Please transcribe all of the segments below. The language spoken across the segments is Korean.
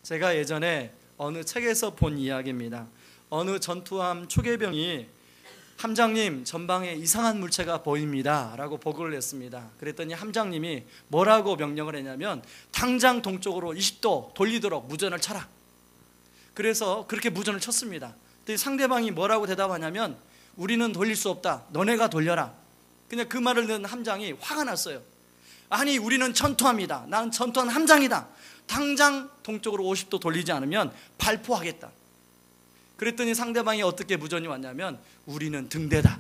제가 예전에 어느 책에서 본 이야기입니다. 어느 전투함 초계병이 함장님, 전방에 이상한 물체가 보입니다 라고 보고를 했습니다. 그랬더니 함장님이 뭐라고 명령을 했냐면 당장 동쪽으로 20도 돌리도록 무전을 쳐라. 그래서 그렇게 무전을 쳤습니다. 그랬더니 상대방이 뭐라고 대답하냐면 우리는 돌릴 수 없다, 너네가 돌려라. 그냥 그 말을 듣는 함장이 화가 났어요. 아니, 우리는 전투함이다, 나는 전투함 함장이다, 당장 동쪽으로 50도 돌리지 않으면 발포하겠다. 그랬더니 상대방이 어떻게 무전이 왔냐면 우리는 등대다.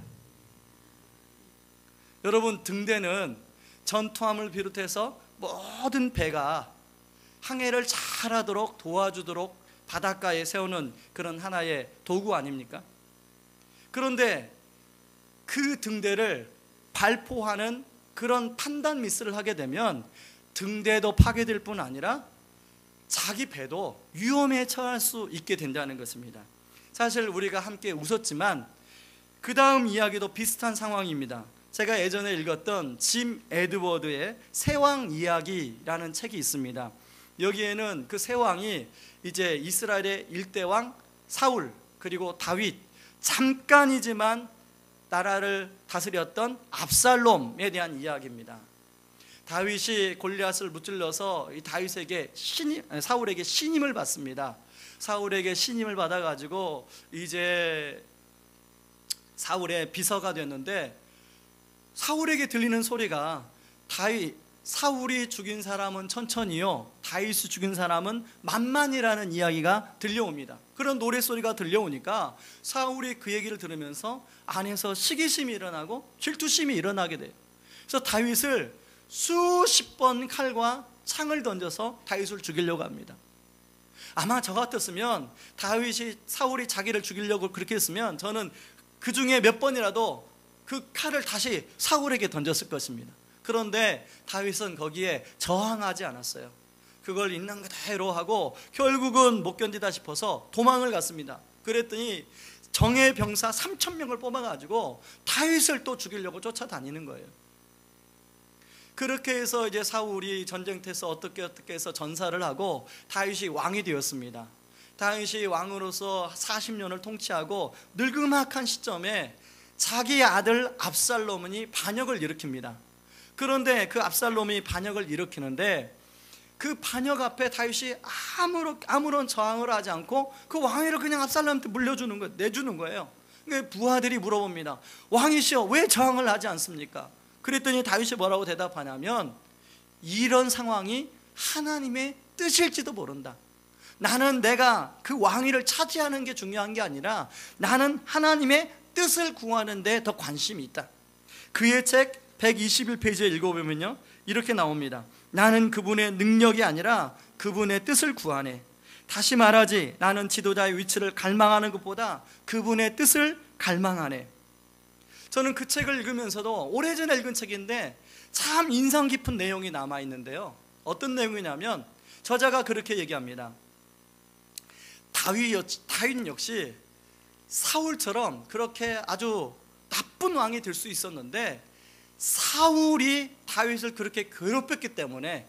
여러분, 등대는 전투함을 비롯해서 모든 배가 항해를 잘하도록 도와주도록 바닷가에 세우는 그런 하나의 도구 아닙니까? 그런데 그 등대를 발포하는 그런 판단 미스를 하게 되면 등대도 파괴될 뿐 아니라 자기 배도 위험에 처할 수 있게 된다는 것입니다. 사실 우리가 함께 웃었지만 그 다음 이야기도 비슷한 상황입니다. 제가 예전에 읽었던 짐 에드워드의 세왕 이야기라는 책이 있습니다. 여기에는 그 세왕이 이제 이스라엘의 일대왕 사울 그리고 다윗, 잠깐이지만 나라를 다스렸던 압살롬에 대한 이야기입니다. 다윗이 골리앗을 무찔러서 이 다윗에게 사울에게 신임을 받습니다. 사울에게 신임을 받아가지고 이제 사울의 비서가 됐는데 사울에게 들리는 소리가 사울이 죽인 사람은 천천히요, 다윗이 죽인 사람은 만만이라는 이야기가 들려옵니다. 그런 노랫소리가 들려오니까 사울이 그 얘기를 들으면서 안에서 시기심이 일어나고 질투심이 일어나게 돼요. 그래서 다윗을 수십 번 칼과 창을 던져서 다윗을 죽이려고 합니다. 아마 저 같았으면 사울이 자기를 죽이려고 그렇게 했으면 저는 그 중에 몇 번이라도 그 칼을 다시 사울에게 던졌을 것입니다. 그런데 다윗은 거기에 저항하지 않았어요. 그걸 있는 그대로 하고 결국은 못 견디다 싶어서 도망을 갔습니다. 그랬더니 정예 병사 3,000명을 뽑아가지고 다윗을 또 죽이려고 쫓아다니는 거예요. 그렇게 해서 이제 사울이 전쟁터에서 어떻게 해서 전사를 하고 다윗이 왕이 되었습니다. 다윗이 왕으로서 40년을 통치하고 늙음악한 시점에 자기 아들 압살롬이 반역을 일으킵니다. 그런데 그 압살롬이 반역을 일으키는데 그 반역 앞에 다윗이 아무런 저항을 하지 않고 그 왕위를 그냥 압살롬한테 물려주는 거예요. 내주는 거예요. 부하들이 물어봅니다. 왕이시여, 왜 저항을 하지 않습니까? 그랬더니 다윗이 뭐라고 대답하냐면 이런 상황이 하나님의 뜻일지도 모른다. 나는 내가 그 왕위를 차지하는 게 중요한 게 아니라 나는 하나님의 뜻을 구하는 데 더 관심이 있다. 그의 책 121페이지에 읽어보면요, 이렇게 나옵니다. 나는 그분의 능력이 아니라 그분의 뜻을 구하네. 다시 말하지, 나는 지도자의 위치를 갈망하는 것보다 그분의 뜻을 갈망하네. 저는 그 책을 읽으면서도 오래전에 읽은 책인데 참 인상 깊은 내용이 남아있는데요, 어떤 내용이냐면 저자가 그렇게 얘기합니다. 다윗 역시 사울처럼 그렇게 아주 나쁜 왕이 될 수 있었는데 사울이 다윗을 그렇게 괴롭혔기 때문에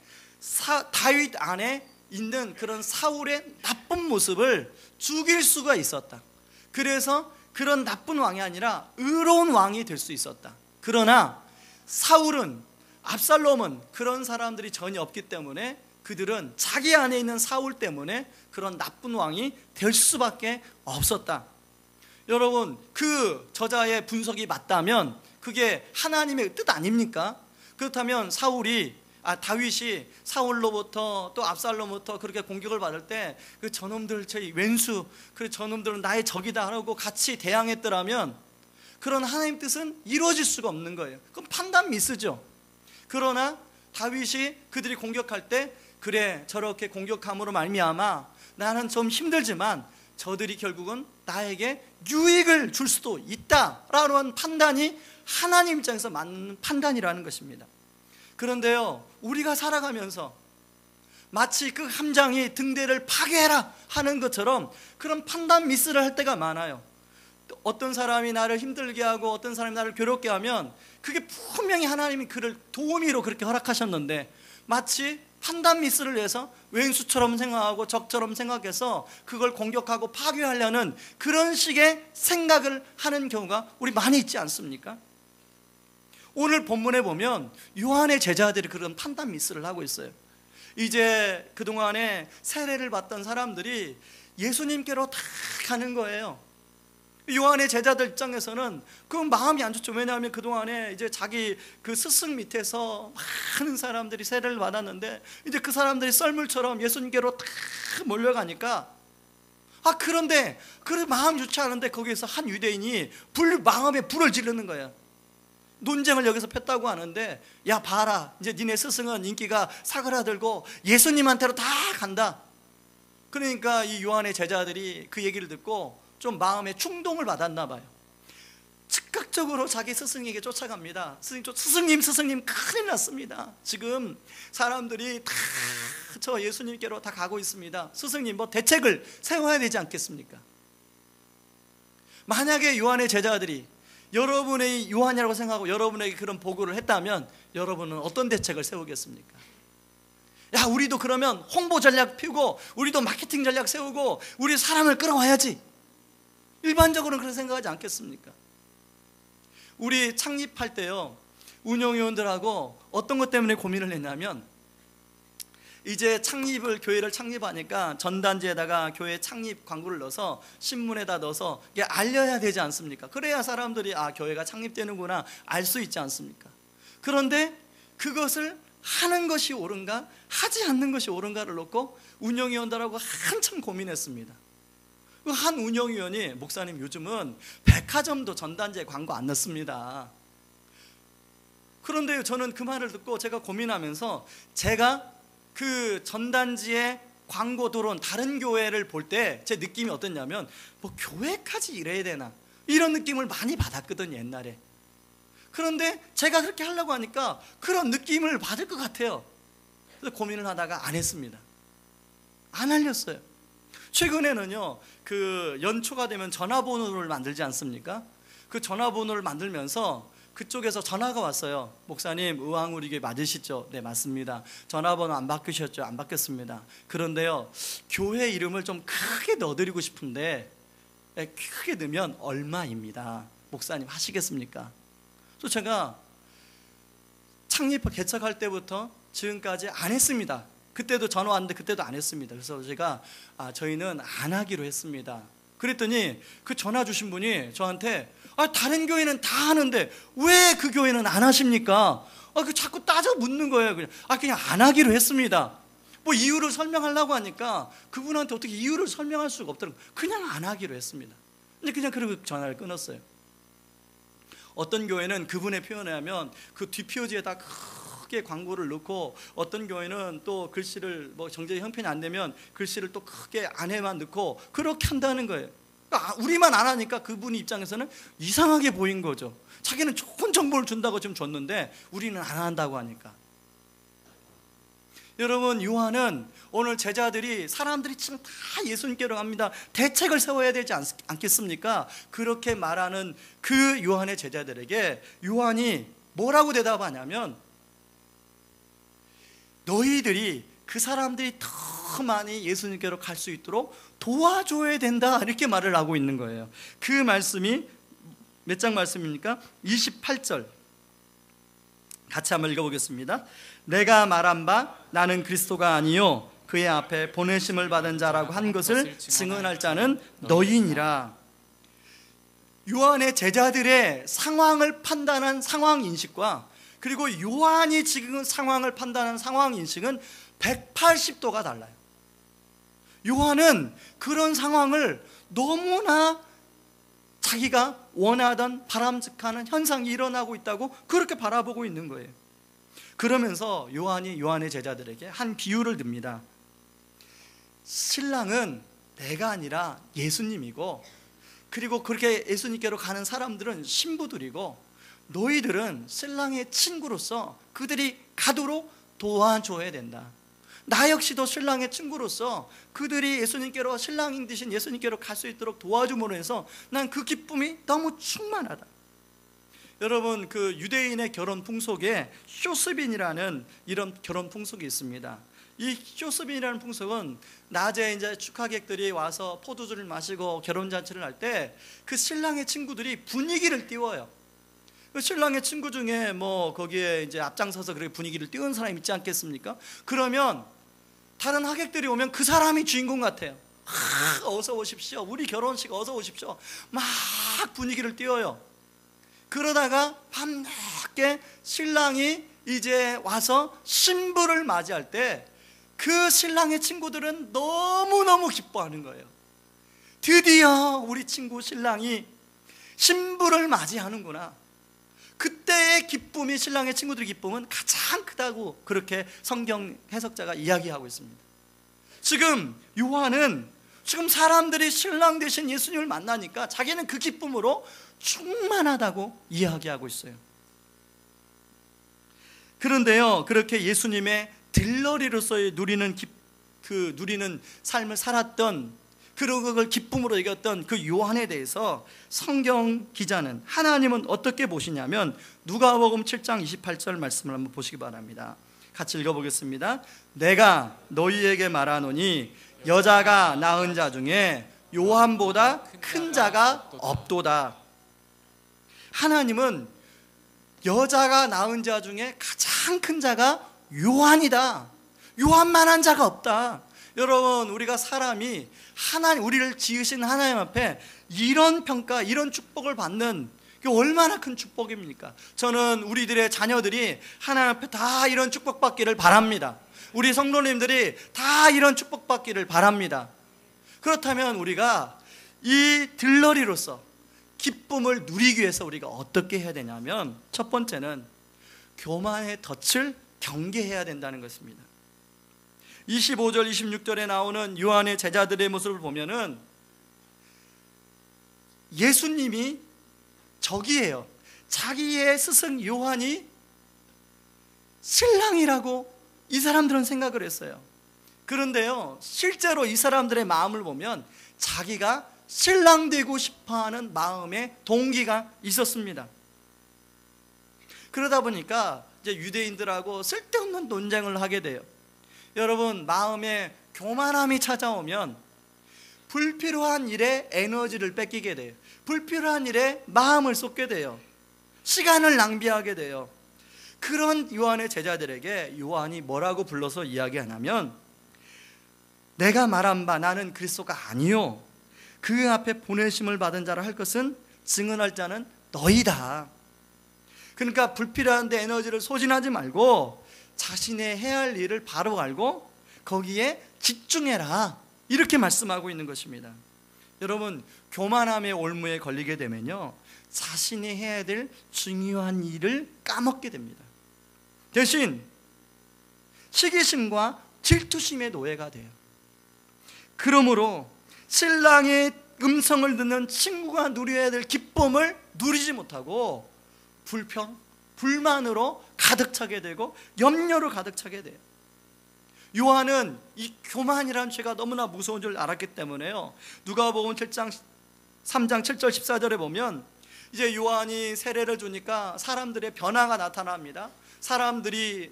다윗 안에 있는 그런 사울의 나쁜 모습을 죽일 수가 있었다. 그래서 그런 나쁜 왕이 아니라 의로운 왕이 될 수 있었다. 그러나 압살롬은 그런 사람들이 전혀 없기 때문에 그들은 자기 안에 있는 사울 때문에 그런 나쁜 왕이 될 수밖에 없었다. 여러분, 그 저자의 분석이 맞다면 그게 하나님의 뜻 아닙니까? 그렇다면 다윗이 사울로부터 또 압살롬부터 그렇게 공격을 받을 때 그 저놈들 저희 왼수, 그 저놈들은 나의 적이다 하고 같이 대항했더라면 그런 하나님 뜻은 이루어질 수가 없는 거예요. 그건 판단 미스죠. 그러나 다윗이 그들이 공격할 때 그래, 저렇게 공격함으로 말미암아 나는 좀 힘들지만 저들이 결국은 나에게 유익을 줄 수도 있다라는 판단이 하나님 입장에서 맞는 판단이라는 것입니다. 그런데요, 우리가 살아가면서 마치 그 함장이 등대를 파괴해라 하는 것처럼 그런 판단 미스를 할 때가 많아요. 어떤 사람이 나를 힘들게 하고 어떤 사람이 나를 괴롭게 하면 그게 분명히 하나님이 그를 도우미로 그렇게 허락하셨는데 마치 판단 미스를 해서 왼수처럼 생각하고 적처럼 생각해서 그걸 공격하고 파괴하려는 그런 식의 생각을 하는 경우가 우리 많이 있지 않습니까? 오늘 본문에 보면 요한의 제자들이 그런 판단 미스를 하고 있어요. 이제 그동안에 세례를 받던 사람들이 예수님께로 다 가는 거예요. 요한의 제자들 입장에서는 그 마음이 안 좋죠. 왜냐하면 그동안에 이제 자기 그 스승 밑에서 많은 사람들이 세례를 받았는데 이제 그 사람들이 썰물처럼 예수님께로 다 몰려가니까 그런데 그 마음 좋지 않은데 거기에서 한 유대인이 마음에 불을 지르는 거예요. 논쟁을 여기서 폈다고 하는데 야 봐라, 이제 니네 스승은 인기가 사그라들고 예수님한테로 다 간다. 그러니까 이 요한의 제자들이 그 얘기를 듣고 좀 마음에 충동을 받았나 봐요. 즉각적으로 자기 스승에게 쫓아갑니다. 스승님 큰일 났습니다. 지금 사람들이 다 저 예수님께로 다 가고 있습니다. 스승님 뭐 대책을 세워야 되지 않겠습니까? 만약에 요한의 제자들이 여러분의 요한이라고 생각하고 여러분에게 그런 보고를 했다면 여러분은 어떤 대책을 세우겠습니까? 야, 우리도 그러면 홍보 전략 피우고 우리도 마케팅 전략 세우고 우리 사람을 끌어와야지. 일반적으로는 그런 생각하지 않겠습니까? 우리 창립할 때요, 운영위원들하고 어떤 것 때문에 고민을 했냐면 이제 교회를 창립하니까 전단지에다가 교회 창립 광고를 넣어서 신문에다 넣어서 이게 알려야 되지 않습니까? 그래야 사람들이 교회가 창립되는구나 알 수 있지 않습니까? 그런데 그것을 하는 것이 옳은가 하지 않는 것이 옳은가를 놓고 운영위원들하고 한참 고민했습니다. 한 운영위원이 목사님 요즘은 백화점도 전단지에 광고 안 넣습니다. 그런데 저는 그 말을 듣고 제가 고민하면서 제가 그 전단지에 광고 들어온 다른 교회를 볼 때 제 느낌이 어땠냐면 뭐 교회까지 이래야 되나 이런 느낌을 많이 받았거든요, 옛날에. 그런데 제가 그렇게 하려고 하니까 그런 느낌을 받을 것 같아요. 그래서 고민을 하다가 안 했습니다. 안 알렸어요. 최근에는요, 그 연초가 되면 전화번호를 만들지 않습니까? 그 전화번호를 만들면서 그쪽에서 전화가 왔어요. 목사님, 의왕우리교회 맞으시죠? 네, 맞습니다. 전화번호 안 바꾸셨죠? 안 바뀌었습니다. 그런데요, 교회 이름을 좀 크게 넣어드리고 싶은데 크게 넣으면 얼마입니다. 목사님 하시겠습니까? 그래서 제가 개척할 때부터 지금까지 안 했습니다. 그때도 전화 왔는데 그때도 안 했습니다. 그래서 제가 저희는 안 하기로 했습니다. 그랬더니 그 전화 주신 분이 저한테 다른 교회는 다 하는데 왜 그 교회는 안 하십니까? 그 자꾸 따져 묻는 거예요. 그냥 안 하기로 했습니다. 뭐 이유를 설명하려고 하니까 그분한테 어떻게 이유를 설명할 수가 없더라고요. 그냥 안 하기로 했습니다. 근데 그냥 그러고 전화를 끊었어요. 어떤 교회는 그분의 표현에 하면 그 뒷표지에다 크게 광고를 넣고, 어떤 교회는 또 글씨를 뭐 정제 형편이 안 되면 글씨를 또 크게 안에만 넣고 그렇게 한다는 거예요. 그러니까 우리만 안 하니까 그분 입장에서는 이상하게 보인 거죠. 자기는 좋은 정보를 준다고 지금 줬는데 우리는 안 한다고 하니까. 여러분, 요한은 오늘 제자들이 사람들이 지금 다 예수님께로 갑니다. 대책을 세워야 되지 않겠습니까? 그렇게 말하는 그 요한의 제자들에게 요한이 뭐라고 대답하냐면, 너희들이 그 사람들이 더 많이 예수님께로 갈 수 있도록 도와줘야 된다, 이렇게 말을 하고 있는 거예요. 그 말씀이 몇 장 말씀입니까? 28절 같이 한번 읽어보겠습니다. 내가 말한 바 나는 그리스도가 아니요 그의 앞에 보내심을 받은 자라고 한 것을 증언할 자는 너희니라. 요한의 제자들의 상황을 판단한 상황인식과 그리고 요한이 지금 상황을 판단한 상황인식은 180도가 달라요. 요한은 그런 상황을 너무나 자기가 원하던 바람직한 현상이 일어나고 있다고 그렇게 바라보고 있는 거예요. 그러면서 요한의 제자들에게 한 비유를 듭니다. 신랑은 내가 아니라 예수님이고, 그리고 그렇게 예수님께로 가는 사람들은 신부들이고, 너희들은 신랑의 친구로서 그들이 가도록 도와줘야 된다. 나 역시도 신랑의 친구로서 그들이 예수님께로, 신랑인 대신 예수님께로 갈 수 있도록 도와줌으로 해서 난 그 기쁨이 너무 충만하다. 여러분, 그 유대인의 결혼 풍속에 쇼스빈이라는 이런 결혼 풍속이 있습니다. 이 쇼스빈이라는 풍속은 낮에 이제 축하객들이 와서 포도주를 마시고 결혼잔치를 할 때 그 신랑의 친구들이 분위기를 띄워요. 그 신랑의 친구 중에 뭐 거기에 이제 앞장서서 그렇게 분위기를 띄운 사람이 있지 않겠습니까? 그러면 다른 하객들이 오면 그 사람이 주인공 같아요. 어서 오십시오. 우리 결혼식 어서 오십시오. 막 분위기를 띄워요. 그러다가 밤늦게 신랑이 이제 와서 신부를 맞이할 때 그 신랑의 친구들은 너무너무 기뻐하는 거예요. 드디어 우리 친구 신랑이 신부를 맞이하는구나. 그때의 기쁨이, 신랑의 친구들의 기쁨은 가장 크다고 그렇게 성경 해석자가 이야기하고 있습니다. 지금 요한은 지금 사람들이 신랑 되신 예수님을 만나니까 자기는 그 기쁨으로 충만하다고 이야기하고 있어요. 그런데요, 그렇게 예수님의 들러리로서의 누리는 삶을 살았던, 그리고 그걸 기쁨으로 여겼던 그 요한에 대해서 성경 기자는, 하나님은 어떻게 보시냐면 누가복음 7장 28절 말씀을 한번 보시기 바랍니다. 같이 읽어보겠습니다. 내가 너희에게 말하노니 여자가 낳은 자 중에 요한보다 큰 자가 없도다. 하나님은 여자가 낳은 자 중에 가장 큰 자가 요한이다. 요한만한 자가 없다. 여러분, 우리가 사람이 하나님, 우리를 지으신 하나님 앞에 이런 평가, 이런 축복을 받는 게 얼마나 큰 축복입니까? 저는 우리들의 자녀들이 하나님 앞에 다 이런 축복받기를 바랍니다. 우리 성도님들이 다 이런 축복받기를 바랍니다. 그렇다면 우리가 이 들러리로서 기쁨을 누리기 위해서 우리가 어떻게 해야 되냐면, 첫 번째는 교만의 덫을 경계해야 된다는 것입니다. 25절 26절에 나오는 요한의 제자들의 모습을 보면은 예수님이 저기에요. 자기의 스승 요한이 신랑이라고 이 사람들은 생각을 했어요. 그런데요, 실제로 이 사람들의 마음을 보면 자기가 신랑 되고 싶어하는 마음의 동기가 있었습니다. 그러다 보니까 이제 유대인들하고 쓸데없는 논쟁을 하게 돼요. 여러분, 마음에 교만함이 찾아오면 불필요한 일에 에너지를 뺏기게 돼요. 불필요한 일에 마음을 쏟게 돼요. 시간을 낭비하게 돼요. 그런 요한의 제자들에게 요한이 뭐라고 불러서 이야기하냐면, 내가 말한 바 나는 그리스도가 아니요 그 앞에 보내심을 받은 자라 할 것은 증언할 자는 너희다. 그러니까 불필요한 데 에너지를 소진하지 말고 자신의 해야 할 일을 바로 알고 거기에 집중해라, 이렇게 말씀하고 있는 것입니다. 여러분, 교만함의 올무에 걸리게 되면요, 자신이 해야 될 중요한 일을 까먹게 됩니다. 대신 시기심과 질투심의 노예가 돼요. 그러므로 신랑의 음성을 듣는 친구가 누려야 될 기쁨을 누리지 못하고 불평, 불만으로 가득 차게 되고 염려로 가득 차게 돼요. 요한은 이 교만이라는 죄가 너무나 무서운 줄 알았기 때문에요, 누가복음 3장 7절 14절에 보면 이제 요한이 세례를 주니까 사람들의 변화가 나타납니다. 사람들이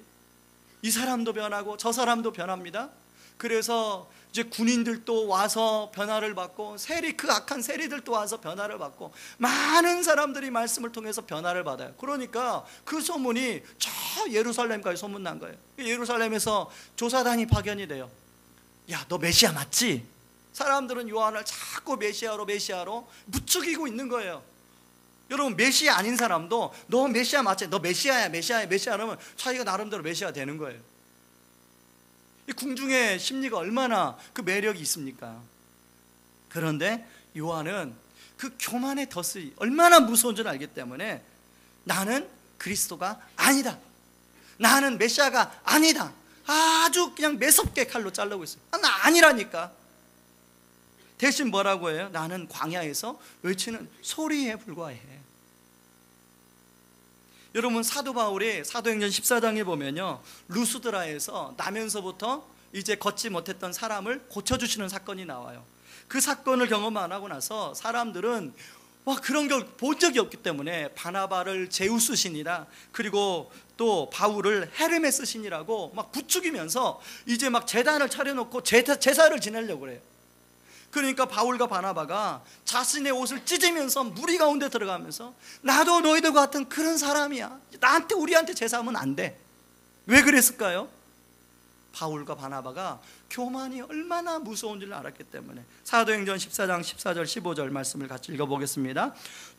이 사람도 변하고 저 사람도 변합니다. 그래서 이제 군인들도 와서 변화를 받고 그 악한 세리들도 와서 변화를 받고 많은 사람들이 말씀을 통해서 변화를 받아요. 그러니까 그 소문이 저 예루살렘까지 소문난 거예요. 예루살렘에서 조사단이 파견이 돼요. 야, 너 메시아 맞지? 사람들은 요한을 자꾸 메시아로 부추기고 있는 거예요. 여러분, 메시아 아닌 사람도 너 메시아 맞지? 너 메시아야 그러면 자기가 나름대로 메시아 되는 거예요. 이 궁중의 심리가 얼마나 그 매력이 있습니까? 그런데 요한은 그 교만의 덫이 얼마나 무서운 줄 알기 때문에 나는 그리스도가 아니다, 나는 메시아가 아니다, 아주 그냥 매섭게 칼로 자르고 있어요. 나 아니라니까. 대신 뭐라고 해요? 나는 광야에서 외치는 소리에 불과해. 여러분, 사도 바울이 사도행전 14장에 보면요, 루스드라에서 나면서부터 이제 걷지 못했던 사람을 고쳐주시는 사건이 나와요. 그 사건을 경험 안 하고 나서 사람들은 그런 걸 본 적이 없기 때문에 바나바를 제우스 신이라, 그리고 또 바울을 헤르메스 신이라고 막 부추기면서 이제 막 제단을 차려놓고 제사를 지내려고 그래요. 그러니까 바울과 바나바가 자신의 옷을 찢으면서 무리 가운데 들어가면서 나도 너희들과 같은 그런 사람이야, 우리한테 제사하면 안 돼. 왜 그랬을까요? 바울과 바나바가 교만이 얼마나 무서운 줄 알았기 때문에. 사도행전 14장 14절 15절 말씀을 같이 읽어보겠습니다.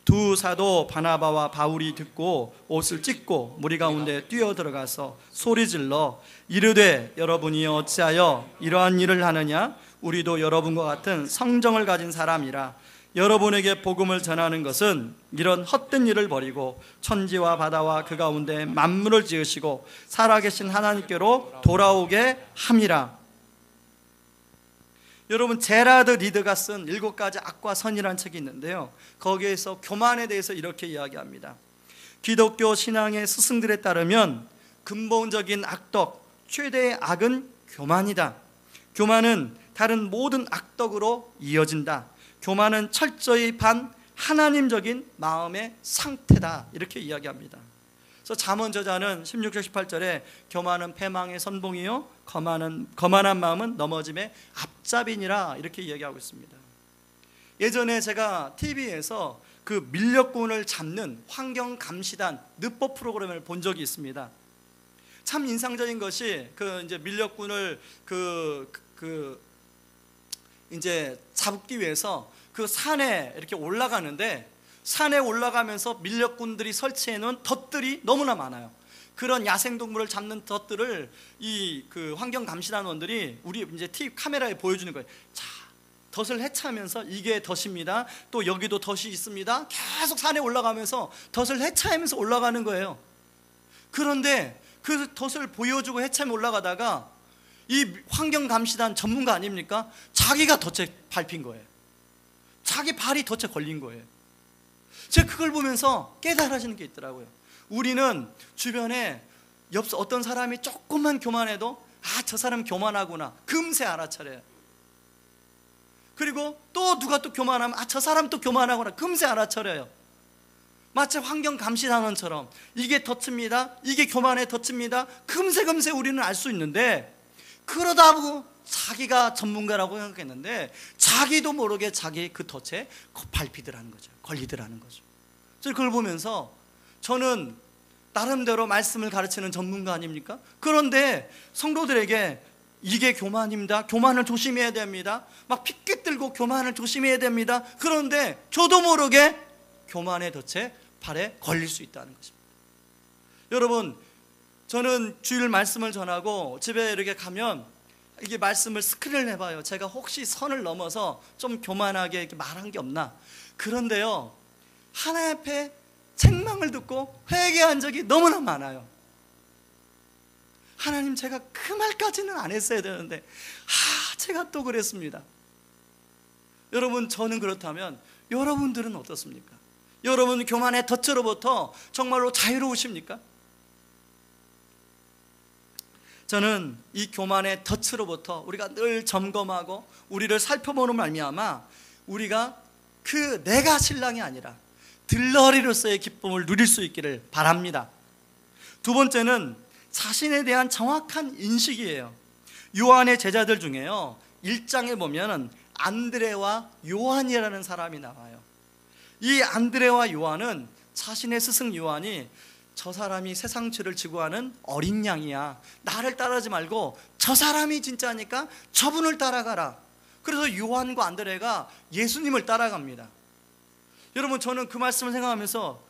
두 사도 바나바와 바울이 듣고 옷을 찢고 무리 가운데 뛰어들어가서 소리질러 이르되 여러분이 어찌하여 이러한 일을 하느냐? 우리도 여러분과 같은 성정을 가진 사람이라. 여러분에게 복음을 전하는 것은 이런 헛된 일을 버리고 천지와 바다와 그 가운데 만물을 지으시고 살아계신 하나님께로 돌아오게 함이라. 여러분, 제라드 리드가 쓴 7가지 악과 선이라는 책이 있는데요, 거기에서 교만에 대해서 이렇게 이야기합니다. 기독교 신앙의 스승들에 따르면 근본적인 악덕, 최대의 악은 교만이다. 교만은 다른 모든 악덕으로 이어진다. 교만은 철저히 반하나님적인 마음의 상태다, 이렇게 이야기합니다. 그래서 잠언 저자는 16절 18절에 교만은 패망의 선봉이요 거만한 마음은 넘어짐의 앞잡이니라, 이렇게 이야기하고 있습니다. 예전에 제가 TV에서 그 밀렵꾼을 잡는 환경감시단 늪법 프로그램을 본 적이 있습니다. 참 인상적인 것이 이제 밀렵꾼을 이제 잡기 위해서 그 산에 이렇게 올라가는데, 산에 올라가면서 밀렵꾼들이 설치해 놓은 덫들이 너무나 많아요. 그런 야생동물을 잡는 덫들을 이 환경감시단원들이 우리 이제 TV 카메라에 보여주는 거예요. 자, 덫을 해체하면서 이게 덫입니다, 또 여기도 덫이 있습니다, 계속 산에 올라가면서 덫을 해체하면서 올라가는 거예요. 그런데 그 덫을 보여주고 해체하며 올라가다가 이 환경감시단 전문가 아닙니까? 자기가 덫에 밟힌 거예요. 자기 발이 덫에 걸린 거예요. 제가 그걸 보면서 깨달아지는 게 있더라고요. 우리는 주변에 어떤 사람이 조금만 교만해도 저 사람 교만하구나 금세 알아차려요. 그리고 또 누가 또 교만하면 저 사람 또 교만하구나 금세 알아차려요. 마치 환경감시단원처럼 이게 덫입니다, 이게 교만의 덫입니다, 금세 우리는 알 수 있는데, 그러다 보고 자기가 전문가라고 생각했는데 자기도 모르게 자기 그 덫에 밟히더라는 거죠. 걸리더라는 거죠. 그걸 보면서 저는 나름대로 말씀을 가르치는 전문가 아닙니까? 그런데 성도들에게 이게 교만입니다, 교만을 조심해야 됩니다, 막 핏깃 들고 교만을 조심해야 됩니다. 그런데 저도 모르게 교만의 덫에 발에 걸릴 수 있다는 것입니다. 여러분, 저는 주일 말씀을 전하고 집에 이렇게 가면 이게 말씀을 스크린을 해봐요. 제가 혹시 선을 넘어서 좀 교만하게 이렇게 말한 게 없나. 그런데요, 하나님 앞에 책망을 듣고 회개한 적이 너무나 많아요. 하나님, 제가 그 말까지는 안 했어야 되는데 제가 또 그랬습니다. 여러분, 저는 그렇다면 여러분들은 어떻습니까? 여러분 교만의 덫으로부터 정말로 자유로우십니까? 저는 이 교만의 덫으로부터 우리가 늘 점검하고 우리를 살펴보는 말미암아 우리가 내가 신랑이 아니라 들러리로서의 기쁨을 누릴 수 있기를 바랍니다. 두 번째는 자신에 대한 정확한 인식이에요. 요한의 제자들 중에요, 1장에 보면 안드레와 요한이라는 사람이 나와요. 이 안드레와 요한은 자신의 스승 요한이 저 사람이 세상 죄를 지고 하는 어린 양이야, 나를 따르지 말고 저 사람이 진짜니까 저분을 따라가라. 그래서 요한과 안드레가 예수님을 따라갑니다. 여러분, 저는 그 말씀을 생각하면서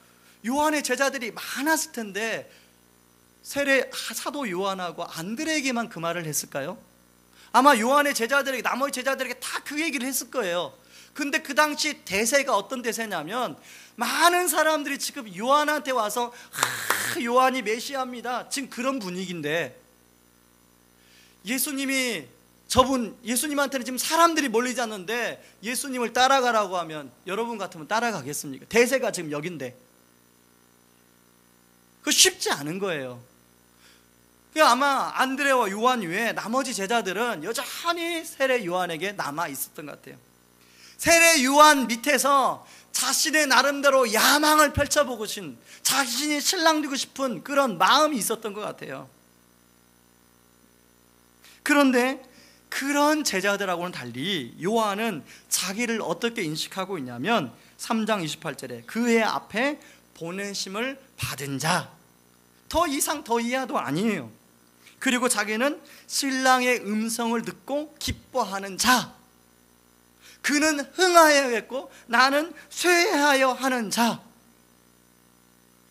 요한의 제자들이 많았을 텐데 세례 사도 요한하고 안드레에게만 그 말을 했을까요? 아마 요한의 제자들에게, 나머지 제자들에게 다 그 얘기를 했을 거예요. 근데 그 당시 대세가 어떤 대세냐면 많은 사람들이 지금 요한한테 와서 요한이 메시아입니다, 지금 그런 분위기인데, 예수님한테는 지금 사람들이 몰리지 않는데 예수님을 따라가라고 하면 여러분 같으면 따라가겠습니까? 대세가 지금 여긴데. 그거 쉽지 않은 거예요. 아마 안드레와 요한 외에 나머지 제자들은 여전히 세례 요한에게 남아 있었던 것 같아요. 세례 요한 밑에서 자신의 나름대로 야망을 펼쳐보고 싶은, 자신이 신랑 되고 싶은 그런 마음이 있었던 것 같아요. 그런데 그런 제자들하고는 달리 요한은 자기를 어떻게 인식하고 있냐면 3장 28절에 그의 앞에 보내심을 받은 자, 더 이상 더 이하도 아니에요. 그리고 자기는 신랑의 음성을 듣고 기뻐하는 자, 그는 흥하여야겠고 나는 쇠하여 하는 자,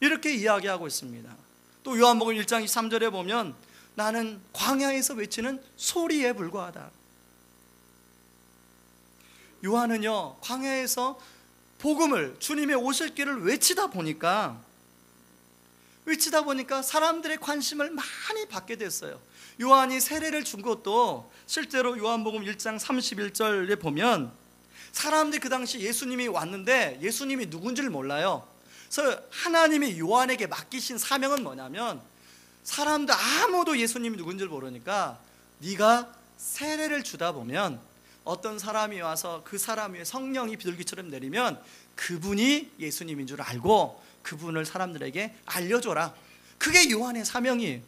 이렇게 이야기하고 있습니다. 또 요한복음 1장 23절에 보면 나는 광야에서 외치는 소리에 불과하다. 요한은요, 광야에서 복음을, 주님의 오실 길을 외치다 보니까 사람들의 관심을 많이 받게 됐어요. 요한이 세례를 준 것도 실제로 요한복음 1장 31절에 보면 사람들이 그 당시 예수님이 왔는데 예수님이 누군지를 몰라요. 그래서 하나님이 요한에게 맡기신 사명은 뭐냐면, 사람들 아무도 예수님이 누군지를 모르니까 네가 세례를 주다 보면 어떤 사람이 와서 그 사람 위에 성령이 비둘기처럼 내리면 그분이 예수님인 줄 알고 그분을 사람들에게 알려줘라. 그게 요한의 사명이에요.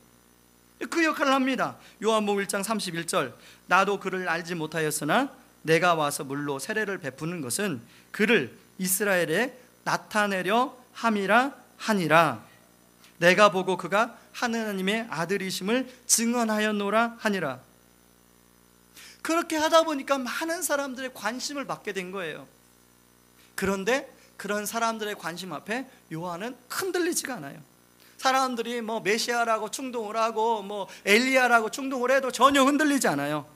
그 역할을 합니다. 요한복음 1장 31절, 나도 그를 알지 못하였으나 내가 와서 물로 세례를 베푸는 것은 그를 이스라엘에 나타내려 함이라 하니라. 내가 보고 그가 하나님의 아들이심을 증언하였노라 하니라. 그렇게 하다 보니까 많은 사람들의 관심을 받게 된 거예요. 그런데 그런 사람들의 관심 앞에 요한은 흔들리지가 않아요. 사람들이 뭐 메시아라고 충동을 하고 뭐 엘리야라고 충동을 해도 전혀 흔들리지 않아요.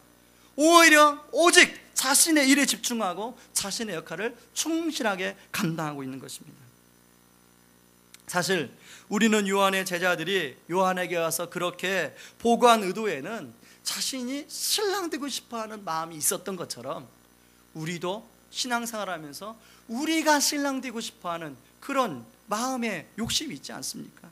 오히려 오직 자신의 일에 집중하고 자신의 역할을 충실하게 감당하고 있는 것입니다. 사실 우리는 요한의 제자들이 요한에게 와서 그렇게 보고한 의도에는 자신이 신랑 되고 싶어하는 마음이 있었던 것처럼 우리도 신앙생활하면서 우리가 신랑 되고 싶어하는 그런 마음의 욕심이 있지 않습니까?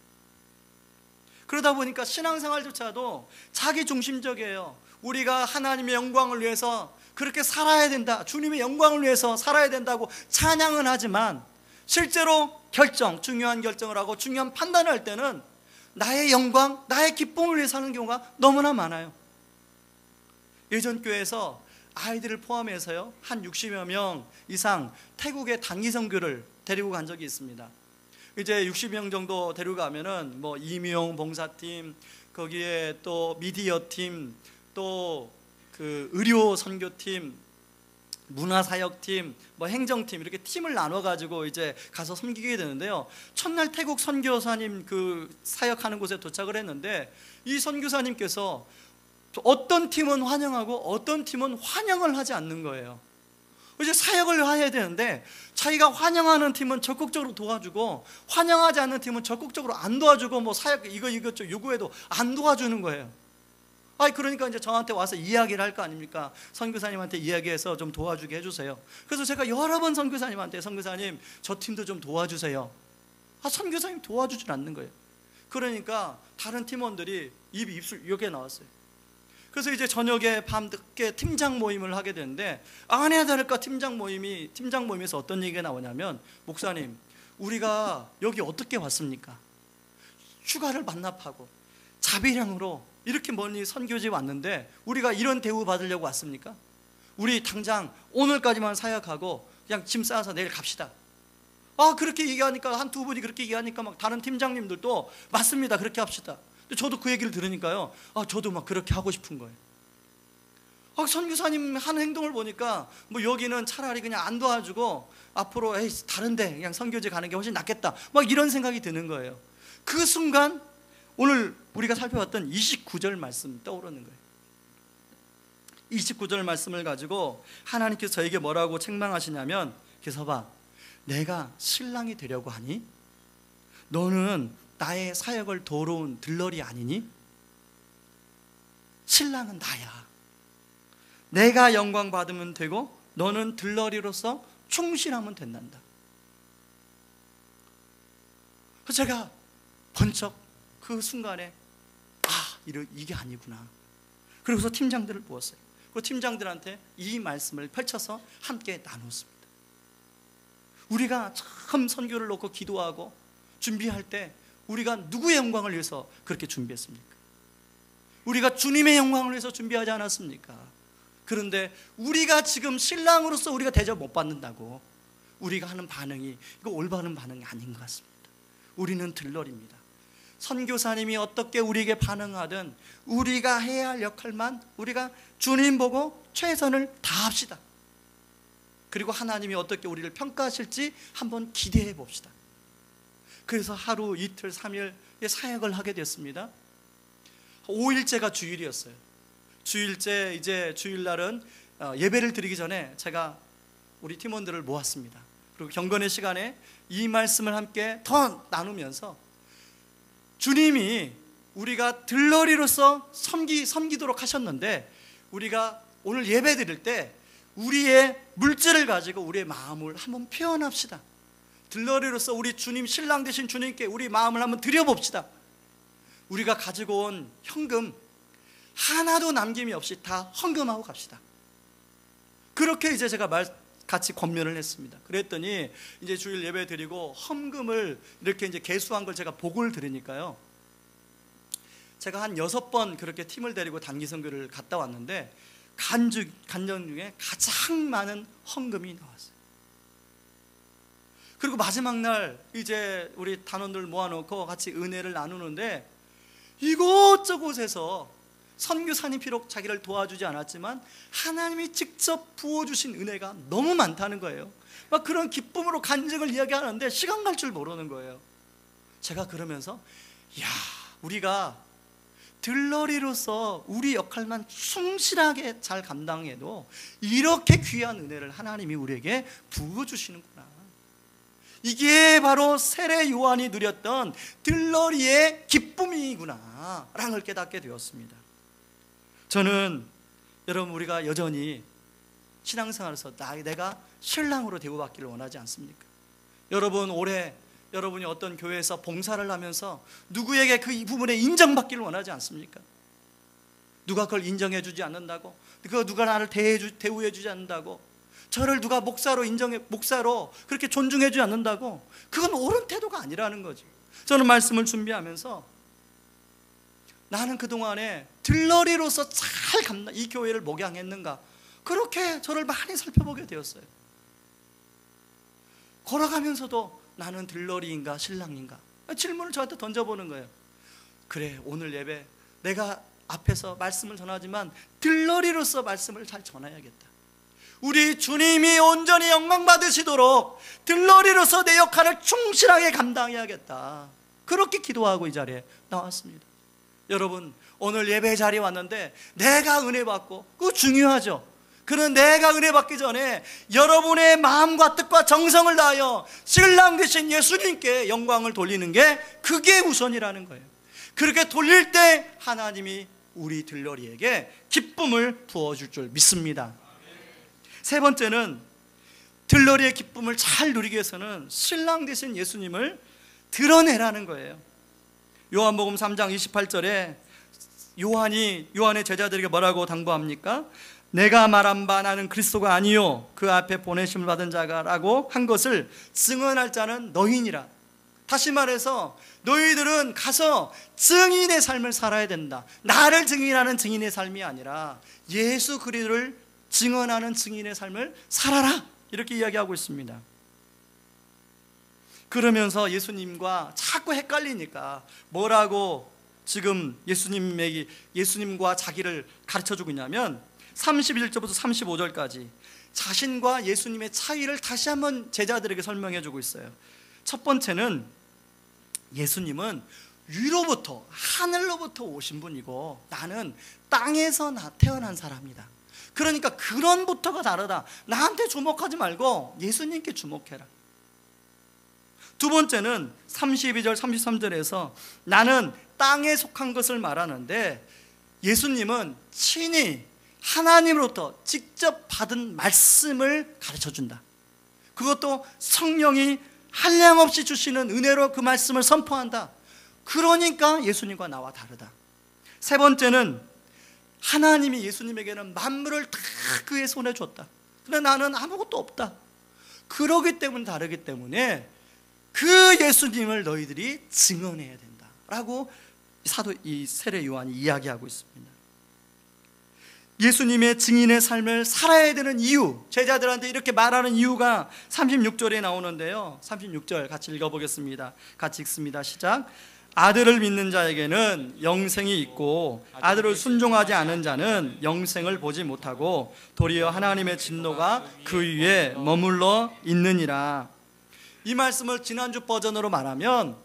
그러다 보니까 신앙생활조차도 자기중심적이에요. 우리가 하나님의 영광을 위해서 그렇게 살아야 된다, 주님의 영광을 위해서 살아야 된다고 찬양은 하지만 실제로 중요한 결정을 하고 중요한 판단을 할 때는 나의 영광, 나의 기쁨을 위해 사는 경우가 너무나 많아요. 예전 교회에서 아이들을 포함해서요 한 60여 명 이상 태국의 단기 선교를 데리고 간 적이 있습니다. 이제 60명 정도 데리고 가면은 뭐 임용 봉사팀, 거기에 또 미디어 팀, 또 그 의료 선교팀, 문화사역팀, 뭐 행정팀, 이렇게 팀을 나눠가지고 이제 가서 섬기게 되는데요. 첫날 태국 선교사님 그 사역하는 곳에 도착을 했는데 이 선교사님께서 어떤 팀은 환영하고 어떤 팀은 환영을 하지 않는 거예요. 이제 사역을 해야 되는데 자기가 환영하는 팀은 적극적으로 도와주고 환영하지 않는 팀은 적극적으로 안 도와주고 뭐 사역 이것저것 요구해도 안 도와주는 거예요. 그러니까 이제 저한테 와서 이야기를 할 거 아닙니까? 선교사님한테 이야기해서 좀 도와주게 해주세요. 그래서 제가 여러 번 선교사님한테 선교사님 저 팀도 좀 도와주세요. 선교사님 도와주질 않는 거예요. 그러니까 다른 팀원들이 입술 이렇게 나왔어요. 그래서 이제 저녁에 밤늦게 팀장 모임을 하게 되는데 아니야 다를까 팀장 모임에서 어떤 얘기가 나오냐면, 목사님 우리가 여기 어떻게 왔습니까? 휴가를 반납하고 자비량으로 이렇게 멀리 선교지에 왔는데 우리가 이런 대우 받으려고 왔습니까? 우리 당장 오늘까지만 사역하고 그냥 짐 싸서 내일 갑시다. 그렇게 얘기하니까 한 두 분이 그렇게 얘기하니까 막 다른 팀장님들도 맞습니다, 그렇게 합시다. 근데 저도 그 얘기를 들으니까요 저도 막 그렇게 하고 싶은 거예요. 선교사님 하는 행동을 보니까 뭐 여기는 차라리 그냥 안 도와주고 앞으로 다른데 그냥 선교지 가는 게 훨씬 낫겠다, 막 이런 생각이 드는 거예요. 그 순간 오늘 우리가 살펴봤던 29절 말씀 떠오르는 거예요. 29절 말씀을 가지고 하나님께서 저에게 뭐라고 책망하시냐면, 계서봐, 내가 신랑이 되려고 하니? 너는 나의 사역을 도로운 들러리 아니니? 신랑은 나야. 내가 영광 받으면 되고 너는 들러리로서 충실하면 된단다. 그래서 제가 번쩍 그 순간에 이게 아니구나. 그러고서 팀장들을 부었어요. 그리고 팀장들한테 이 말씀을 펼쳐서 함께 나눴습니다. 우리가 참 선교를 놓고 기도하고 준비할 때 우리가 누구의 영광을 위해서 그렇게 준비했습니까? 우리가 주님의 영광을 위해서 준비하지 않았습니까? 그런데 우리가 지금 신랑으로서 우리가 대접 못 받는다고 우리가 하는 반응이 이거 올바른 반응이 아닌 것 같습니다. 우리는 들러리입니다. 선교사님이 어떻게 우리에게 반응하든 우리가 해야 할 역할만 우리가 주님 보고 최선을 다합시다. 그리고 하나님이 어떻게 우리를 평가하실지 한번 기대해 봅시다. 그래서 하루 이틀 3일 사역을 하게 됐습니다. 5일째가 주일이었어요. 주일째 이제 주일날은 예배를 드리기 전에 제가 우리 팀원들을 모았습니다. 그리고 경건의 시간에 이 말씀을 함께 더 나누면서 주님이 우리가 들러리로서 섬기도록 하셨는데 우리가 오늘 예배 드릴 때 우리의 물질을 가지고 우리의 마음을 한번 표현합시다. 들러리로서 우리 주님 신랑 되신 주님께 우리 마음을 한번 드려봅시다. 우리가 가지고 온 현금 하나도 남김이 없이 다 헌금하고 갑시다. 그렇게 이제 제가 같이 권면을 했습니다. 그랬더니 이제 주일 예배 드리고 헌금을 이렇게 이제 개수한 걸 제가 보고를 들으니까요. 제가 한 6번 그렇게 팀을 데리고 단기 선교를 갔다 왔는데 간정 중에 가장 많은 헌금이 나왔어요. 그리고 마지막 날 이제 우리 단원들 모아놓고 같이 은혜를 나누는데 이곳저곳에서 선교사님 비록 자기를 도와주지 않았지만 하나님이 직접 부어주신 은혜가 너무 많다는 거예요. 막 그런 기쁨으로 간증을 이야기하는데 시간 갈 줄 모르는 거예요. 제가 그러면서 야, 우리가 들러리로서 우리 역할만 충실하게 잘 감당해도 이렇게 귀한 은혜를 하나님이 우리에게 부어주시는구나. 이게 바로 세례 요한이 누렸던 들러리의 기쁨이구나 라는 걸 깨닫게 되었습니다. 저는 여러분 우리가 여전히 신앙생활에서 내가 신랑으로 대우받기를 원하지 않습니까? 여러분 올해 여러분이 어떤 교회에서 봉사를 하면서 누구에게 그 부분에 인정받기를 원하지 않습니까? 누가 그걸 인정해 주지 않는다고, 누가 나를 대우해 주지 않는다고, 저를 누가 목사로 그렇게 존중해 주지 않는다고, 그건 옳은 태도가 아니라는 거죠. 저는 말씀을 준비하면서 나는 그동안에 들러리로서 잘 이 교회를 목양했는가, 그렇게 저를 많이 살펴보게 되었어요. 걸어가면서도 나는 들러리인가 신랑인가 질문을 저한테 던져보는 거예요. 그래, 오늘 예배 내가 앞에서 말씀을 전하지만 들러리로서 말씀을 잘 전해야겠다. 우리 주님이 온전히 영광 받으시도록 들러리로서 내 역할을 충실하게 감당해야겠다. 그렇게 기도하고 이 자리에 나왔습니다. 여러분 오늘 예배 자리에 왔는데 내가 은혜 받고, 그거 중요하죠. 그는 내가 은혜 받기 전에 여러분의 마음과 뜻과 정성을 다하여 신랑 되신 예수님께 영광을 돌리는 게 그게 우선이라는 거예요. 그렇게 돌릴 때 하나님이 우리 들러리에게 기쁨을 부어줄 줄 믿습니다. 세 번째는 들러리의 기쁨을 잘 누리기 위해서는 신랑 되신 예수님을 드러내라는 거예요. 요한복음 3장 28절에 요한의 제자들에게 뭐라고 당부합니까? 내가 말한 바 나는 그리스도가 아니요 그 앞에 보내심을 받은 자가 라고 한 것을 증언할 자는 너희니라. 다시 말해서 너희들은 가서 증인의 삶을 살아야 된다. 나를 증인하는 증인의 삶이 아니라 예수 그리스도를 증언하는 증인의 삶을 살아라, 이렇게 이야기하고 있습니다. 그러면서 예수님과 자꾸 헷갈리니까 뭐라고 지금 예수님과 자기를 가르쳐주고 있냐면 31절부터 35절까지 자신과 예수님의 차이를 다시 한번 제자들에게 설명해 주고 있어요. 첫 번째는 예수님은 위로부터, 하늘로부터 오신 분이고 나는 땅에서 태어난 사람이다. 그러니까 근원부터가 다르다. 나한테 주목하지 말고 예수님께 주목해라. 두 번째는 32절 33절에서 나는 땅에 속한 것을 말하는데 예수님은 친히 하나님으로부터 직접 받은 말씀을 가르쳐준다. 그것도 성령이 한량없이 주시는 은혜로 그 말씀을 선포한다. 그러니까 예수님과 나와 다르다. 세 번째는 하나님이 예수님에게는 만물을 다 그의 손에 줬다. 근데 나는 아무것도 없다. 그러기 때문에 다르기 때문에 그 예수님을 너희들이 증언해야 된다 라고 이 세례 요한이 이야기하고 있습니다. 예수님의 증인의 삶을 살아야 되는 이유, 제자들한테 이렇게 말하는 이유가 36절에 나오는데요. 36절 같이 읽어보겠습니다. 같이 읽습니다. 시작. 아들을 믿는 자에게는 영생이 있고 아들을 순종하지 않은 자는 영생을 보지 못하고 도리어 하나님의 진노가 그 위에 머물러 있느니라. 이 말씀을 지난주 버전으로 말하면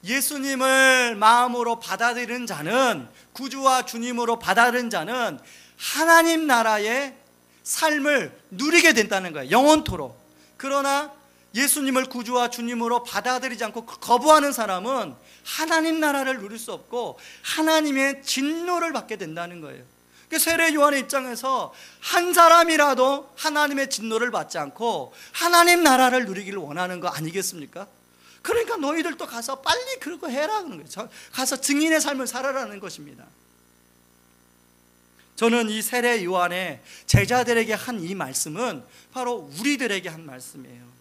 예수님을 마음으로 받아들이는 자는, 구주와 주님으로 받아들이는 자는 하나님 나라의 삶을 누리게 된다는 거예요. 영원토록. 그러나 예수님을 구주와 주님으로 받아들이지 않고 거부하는 사람은 하나님 나라를 누릴 수 없고 하나님의 진노를 받게 된다는 거예요. 세례 요한의 입장에서 한 사람이라도 하나님의 진노를 받지 않고 하나님 나라를 누리기를 원하는 거 아니겠습니까? 그러니까 너희들도 가서 빨리 그러고 해라 그런 거예요. 가서 증인의 삶을 살아라는 것입니다. 저는 이 세례 요한의 제자들에게 한 이 말씀은 바로 우리들에게 한 말씀이에요.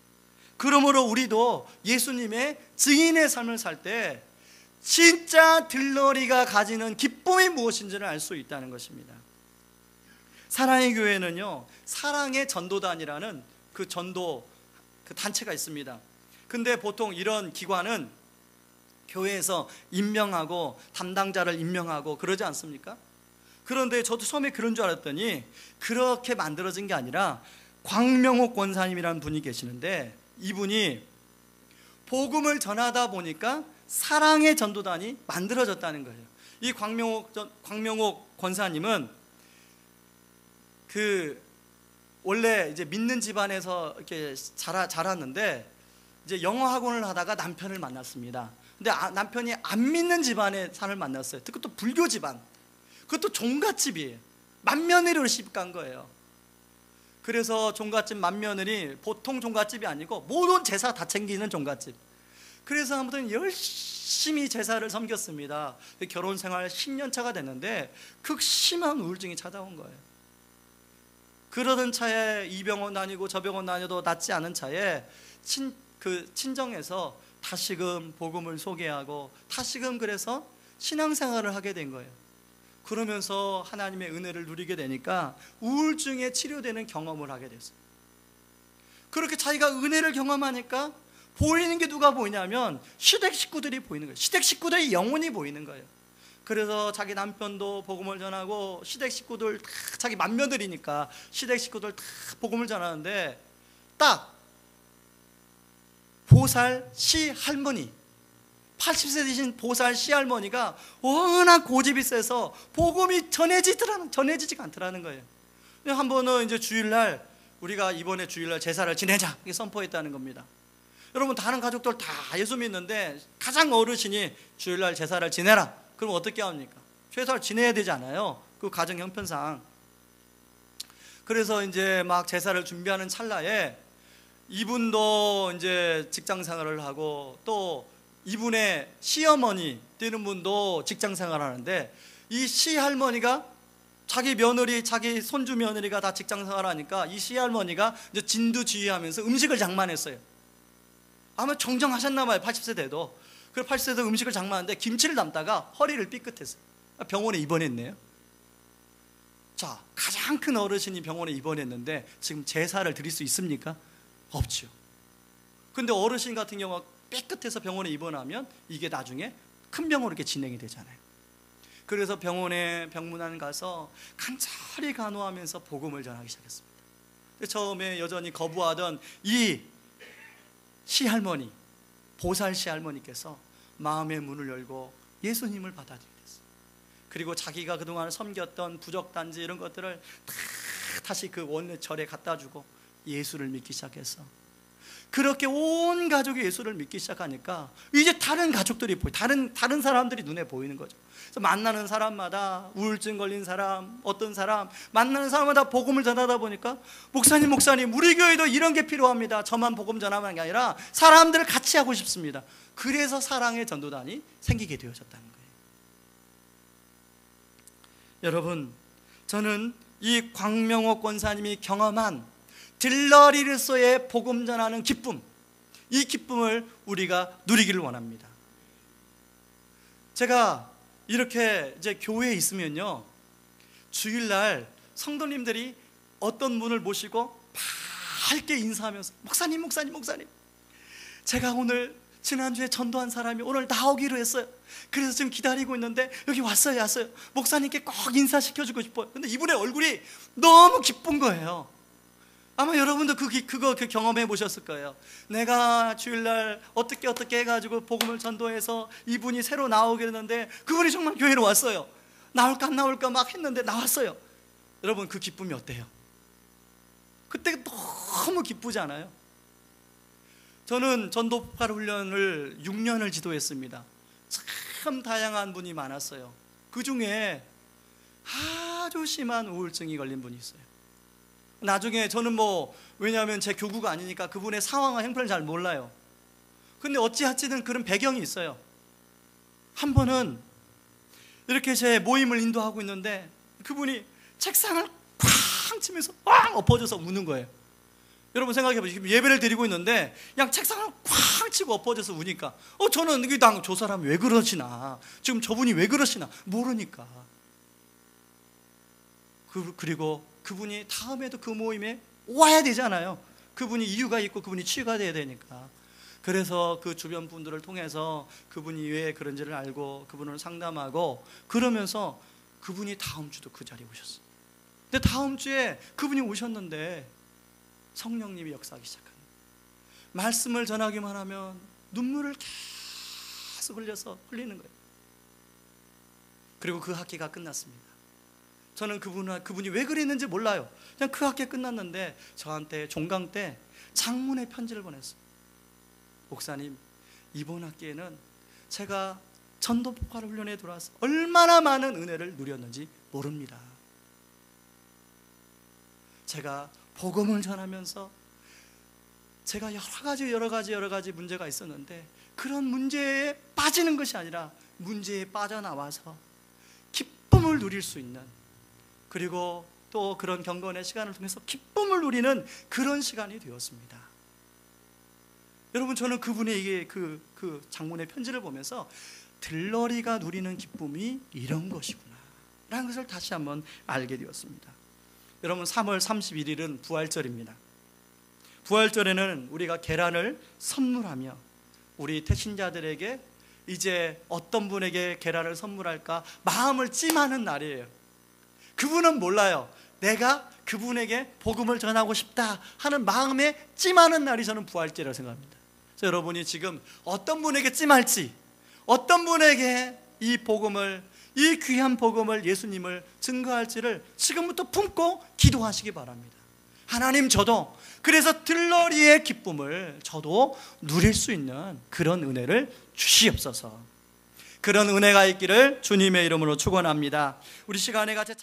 그러므로 우리도 예수님의 증인의 삶을 살 때 진짜 들러리가 가지는 기쁨이 무엇인지를 알 수 있다는 것입니다. 사랑의 교회는요, 사랑의 전도단이라는 그 전도 단체가 있습니다. 근데 보통 이런 기관은 교회에서 임명하고 담당자를 임명하고 그러지 않습니까? 그런데 저도 처음에 그런 줄 알았더니 그렇게 만들어진 게 아니라 광명옥 권사님이라는 분이 계시는데 이분이 복음을 전하다 보니까 사랑의 전도단이 만들어졌다는 거예요. 이 광명옥 권사님은 원래 이제 믿는 집안에서 이렇게 자랐는데 이제 영어 학원을 하다가 남편을 만났습니다. 근데 남편이 안 믿는 집안의 사람을 만났어요. 그것도 불교 집안. 그것도 종갓집이에요. 맏며느리로 시집간 거예요. 그래서 종갓집 맏며느리, 보통 종갓집이 아니고 모든 제사 다 챙기는 종갓집. 그래서 아무튼 열심히 제사를 섬겼습니다. 결혼 생활 10년 차가 됐는데 극심한 우울증이 찾아온 거예요. 그러던 차에 이 병원 다니고 저 병원 다녀도 낫지 않은 차에 친정에서 다시금 복음을 소개하고 다시금 그래서 신앙생활을 하게 된 거예요. 그러면서 하나님의 은혜를 누리게 되니까 우울증에 치료되는 경험을 하게 됐어요. 그렇게 자기가 은혜를 경험하니까 보이는 게 누가 보이냐면 시댁 식구들이 보이는 거예요. 시댁 식구들의 영혼이 보이는 거예요. 그래서 자기 남편도 복음을 전하고 시댁 식구들 다 자기 맏며느리니까 시댁 식구들 다 복음을 전하는데 딱 보살 시할머니 80세 되신 보살 시할머니가 워낙 고집이 세서 복음이 전해지지가 않더라는 거예요. 한 번은 이제 주일날 우리가 이번에 주일날 제사를 지내자 이렇게 선포했다는 겁니다. 여러분 다른 가족들 다 예수 믿는데 가장 어르신이 주일날 제사를 지내라. 그럼 어떻게 합니까? 제사를 지내야 되지 않아요? 그 가정 형편상. 그래서 이제 막 제사를 준비하는 찰나에 이분도 이제 직장 생활을 하고 또 이분의 시어머니 되는 분도 직장 생활을 하는데 이 시할머니가 자기 며느리, 자기 손주 며느리가 다 직장 생활을 하니까 이 시할머니가 이제 진두지휘하면서 음식을 장만했어요. 아마 정정하셨나 봐요. 80세 돼도. 그래서 80세 돼도 음식을 장만하는데 김치를 담다가 허리를 삐끗했어요. 병원에 입원했네요. 자, 가장 큰 어르신이 병원에 입원했는데 지금 제사를 드릴 수 있습니까? 없죠. 근데 어르신 같은 경우가 삐끗해서 병원에 입원하면 이게 나중에 큰 병으로 이렇게 진행이 되잖아요. 그래서 병원에 병문안 가서 간절히 간호하면서 복음을 전하기 시작했습니다. 처음에 여전히 거부하던 이 시할머니, 보살 시할머니께서 마음의 문을 열고 예수님을 받아들이게 됐어요. 그리고 자기가 그동안 섬겼던 부적단지 이런 것들을 다 다시 그 원래 절에 갖다 주고 예수를 믿기 시작했어. 그렇게 온 가족이 예수를 믿기 시작하니까 이제 다른 가족들이 다른 사람들이 눈에 보이는 거죠. 그래서 만나는 사람마다 우울증 걸린 사람, 어떤 사람 만나는 사람마다 복음을 전하다 보니까 목사님 우리 교회도 이런 게 필요합니다. 저만 복음 전하는 게 아니라 사람들을 같이 하고 싶습니다. 그래서 사랑의 전도단이 생기게 되어졌다는 거예요. 여러분, 저는 이 광명호 권사님이 경험한 들러리로서의 복음 전하는 기쁨, 이 기쁨을 우리가 누리기를 원합니다. 제가 이렇게 이제 교회에 있으면요, 주일날 성도님들이 어떤 분을 모시고 밝게 인사하면서 목사님 제가 오늘 지난주에 전도한 사람이 오늘 나오기로 했어요. 그래서 지금 기다리고 있는데 여기 왔어요. 목사님께 꼭 인사시켜주고 싶어요. 근데 이분의 얼굴이 너무 기쁜 거예요. 아마 여러분도 그거 경험해 보셨을 거예요. 내가 주일날 어떻게 해가지고 복음을 전도해서 이분이 새로 나오게 됐는데 그분이 정말 교회로 왔어요. 나올까 안 나올까 막 했는데 나왔어요. 여러분, 그 기쁨이 어때요? 그때 너무 기쁘지 않아요? 저는 전도 폭발 훈련을 6년을 지도했습니다. 참 다양한 분이 많았어요. 그 중에 아주 심한 우울증이 걸린 분이 있어요. 나중에 저는 왜냐하면 제 교구가 아니니까 그분의 상황과 형편을 잘 몰라요. 근데 어찌하찌든 그런 배경이 있어요. 한 번은 이렇게 제 모임을 인도하고 있는데 그분이 책상을 쾅 치면서 꽝 엎어져서 우는 거예요. 여러분 생각해 보시죠. 예배를 드리고 있는데 그냥 책상을 쾅 치고 엎어져서 우니까 저는 저 사람 왜 그러시나, 지금 저분이 왜 그러시나 모르니까. 그리고 그분이 다음에도 그 모임에 와야 되잖아요. 그분이 이유가 있고 그분이 치유가 돼야 되니까. 그래서 그 주변 분들을 통해서 그분이 왜 그런지를 알고 그분을 상담하고 그러면서 그분이 다음 주도 그 자리에 오셨어요. 근데 다음 주에 그분이 오셨는데 성령님이 역사하기 시작합니다. 말씀을 전하기만 하면 눈물을 계속 흘리는 거예요. 그리고 그 학기가 끝났습니다. 저는 그분이 왜 그랬는지 몰라요. 그냥 그 학기 끝났는데 저한테 종강 때 장문의 편지를 보냈어요. 목사님, 이번 학기에는 제가 전도 폭발 훈련에 들어와서 얼마나 많은 은혜를 누렸는지 모릅니다. 제가 복음을 전하면서 제가 여러 가지 문제가 있었는데 그런 문제에 빠지는 것이 아니라 문제에 빠져나와서 기쁨을 누릴 수 있는, 그리고 또 그런 경건의 시간을 통해서 기쁨을 누리는 그런 시간이 되었습니다. 여러분, 저는 그분의 그 장문의 편지를 보면서 들러리가 누리는 기쁨이 이런 것이구나 라는 것을 다시 한번 알게 되었습니다. 여러분, 3월 31일은 부활절입니다. 부활절에는 우리가 계란을 선물하며 우리 태신자들에게 이제 어떤 분에게 계란을 선물할까 마음을 찜하는 날이에요. 그분은 몰라요. 내가 그분에게 복음을 전하고 싶다 하는 마음에 찜하는 날이 저는 부활절이라고 생각합니다. 그래서 여러분이 지금 어떤 분에게 찜할지, 어떤 분에게 이 귀한 복음을, 예수님을 증거할지를 지금부터 품고 기도하시기 바랍니다. 하나님, 저도 그래서 들러리의 기쁨을 저도 누릴 수 있는 그런 은혜를 주시옵소서. 그런 은혜가 있기를 주님의 이름으로 축원합니다. 우리 시간에 같이